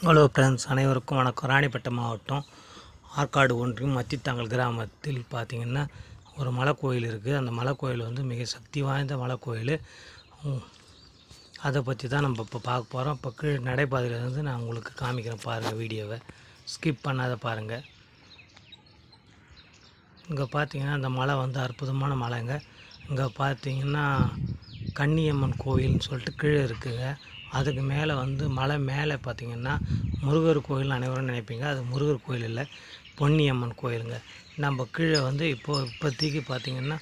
Hello friends, அனைவருக்கும் வணக்கம். ராணிப்பேட்டை மாவட்டம் ஆற்காடு ஒன்றியம் மத்தித்தாங்கல் கிராமத்தில் பார்த்திங்கன்னா ஒரு மலை கோயில் இருக்குது. அந்த மலை கோயில் வந்து மிக சக்தி வாய்ந்த மலை கோயில். அதை பற்றி தான் நம்ம இப்போ பார்க்க போகிறோம். இப்போ கீழே நடைபாதையிலேருந்து நான் உங்களுக்கு காமிக்கிறேன், பாருங்கள். வீடியோவை ஸ்கிப் பண்ணாத பாருங்கள். இங்கே பார்த்திங்கன்னா அந்த மலை வந்து அற்புதமான மலைங்க. இங்கே பார்த்திங்கன்னா கன்னியம்மன் கோயில்னு சொல்லிட்டு கீழே இருக்குதுங்க. அதுக்கு மேலே வந்து மலை மேலே பார்த்திங்கன்னா முருகர் கோயில் அனைவரும் நினைப்பீங்க. அது முருகர் கோயில் இல்லை, பொன்னியம்மன் கோயிலுங்க. நம்ம கீழே வந்து இப்போதைக்கு பார்த்திங்கன்னா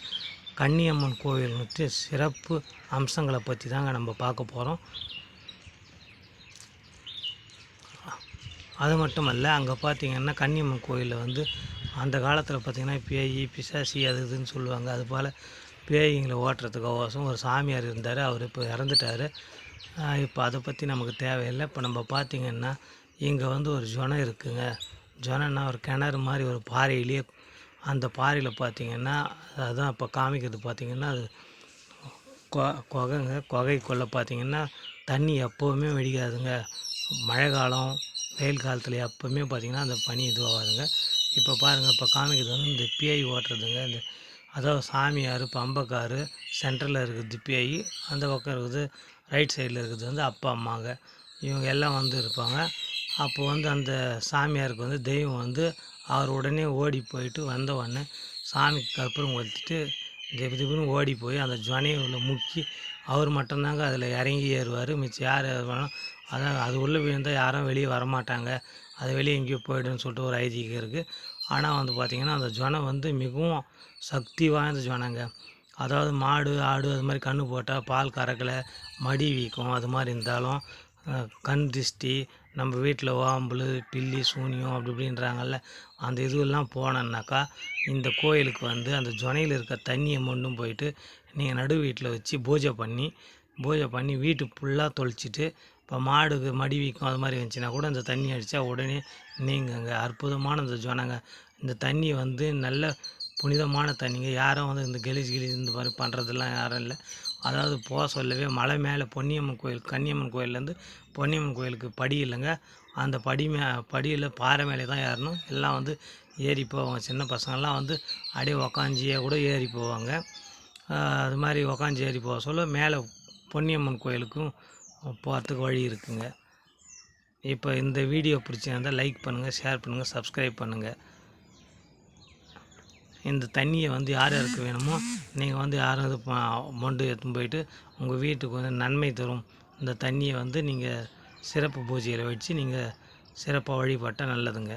கன்னியம்மன் கோயில் வந்து சிறப்பு அம்சங்களை பற்றி தாங்க நம்ம பார்க்க போகிறோம். அது மட்டும் அல்ல, அங்கே பார்த்திங்கன்னா கன்னியம்மன் கோயிலில் வந்து அந்த காலத்தில் பார்த்திங்கன்னா பேய் பிசாசி அது இதுன்னு சொல்லுவாங்க. அதுபோல் பேய்களை ஓட்டுறதுக்கோசம் ஒரு சாமியார் இருந்தார். அவர் இப்போ இறந்துட்டார். இப்போ அதை பற்றி நமக்கு தேவையில்லை. இப்போ நம்ம பார்த்திங்கன்னா இங்கே வந்து ஒரு ஜுனம் இருக்குதுங்க. ஜுனம்னா ஒரு கிணறு மாதிரி ஒரு பாறையிலேயே, அந்த பாறையில் பார்த்திங்கன்னா அதுதான் இப்போ காமிக்கிறது. பார்த்திங்கன்னா அது குகைங்க. குகைக்குள்ளே பார்த்திங்கன்னா தண்ணி எப்போவுமே வெடிக்காதுங்க. மழை காலம் வெயில் காலத்தில் எப்போவுமே பார்த்திங்கன்னா அந்த பனி இதுவாகாதுங்க. இப்போ பாருங்கள், இப்போ காமிக்கிறது வந்து இந்த பேய் ஓட்டுறதுங்க. இந்த அதாவது சாமியார் பம்பக்கார் சென்டரில் இருக்குது பேய், அந்த பக்கம் இருக்குது ரைட் சைடில் இருக்கிறது வந்து அப்பா அம்மாங்க. இவங்க எல்லாம் வந்து இருப்பாங்க. அப்போ வந்து அந்த சாமியாருக்கு வந்து தெய்வம் வந்து அவர் உடனே ஓடி போயிட்டு வந்த உடனே சாமிக்கு கற்பூரம் கொளுத்திட்டு திபுன்னு ஓடி போய் அந்த ஜுனையை உள்ள முக்கி அவர் மட்டும்தாங்க அதில் இறங்கி ஏறுவார். மிச்சம் யார் வேணும், அதான் அது உள்ளே விழுந்தால் யாரும் வெளியே வரமாட்டாங்க, அது வெளியே எங்கேயோ போய்டுன்னு சொல்லிட்டு ஒரு ஐதீகம் இருக்குது. ஆனால் வந்து பார்த்திங்கன்னா அந்த ஜுனம் வந்து மிகவும் சக்தி வாய்ந்த ஜுனங்க. அதாவது மாடு ஆடு அது மாதிரி கன்று போட்டால் பால் கறக்கலை, மடி வீக்கம் அது மாதிரி இருந்தாலும், கண் திருஷ்டி, நம்ம வீட்டில் ஓம்பல் பில்லி சூனியம் அப்படி இப்படின்றாங்கல்ல, அந்த இதுவெல்லாம் போனோன்னாக்கா இந்த கோயிலுக்கு வந்து அந்த ஜுனையில் இருக்க தண்ணியை மொண்டும் போயிட்டு நீங்கள் நடு வீட்டில் வச்சு பூஜை பண்ணி வீட்டு ஃபுல்லாக தொளிச்சிட்டு, இப்போ மாடுக்கு மடி வீக்கம் அது மாதிரி இருந்துச்சுன்னா கூட இந்த தண்ணி அடித்தா உடனே நீங்கங்க. அற்புதமான இந்த ஜுனங்க. இந்த தண்ணி வந்து நல்ல புனிதமான தண்ணிங்க. யாரும் வந்து இந்த கெலிஜ் இந்த மாதிரி பண்ணுறதெல்லாம் யாரும் இல்லை. அதாவது போக சொல்லவே மலை மேலே பொன்னியம்மன் கோயில், கன்னியம்மன் கோயிலேருந்து பொன்னியம்மன் கோயிலுக்கு படி இல்லைங்க. அந்த படியில் பாறை மேலே தான் ஏறணும். எல்லாம் வந்து ஏறி போவாங்க. சின்ன பசங்கள்லாம் வந்து அப்படியே உக்காஞ்சியே கூட ஏறி போவாங்க. அது மாதிரி உக்காஞ்சி ஏறி போக சொல்ல மேலே பொன்னியம்மன் கோயிலுக்கும் போகிறதுக்கு வழி இருக்குங்க. இப்போ இந்த வீடியோ பிடிச்சிருந்தால் லைக் பண்ணுங்கள், ஷேர் பண்ணுங்கள், சப்ஸ்கிரைப் பண்ணுங்கள். இந்த தண்ணியை வந்து யார் யாருக்கு வேணுமோ நீங்கள் வந்து யாரும் இது மொண்டு எடுத்துன்னு போயிட்டு உங்கள் வீட்டுக்கு வந்து நன்மை தரும் இந்த தண்ணியை வந்து நீங்கள் சிறப்பு பூஜையில் வச்சு நீங்கள் சிறப்பாக வழிபட்டால் நல்லதுங்க.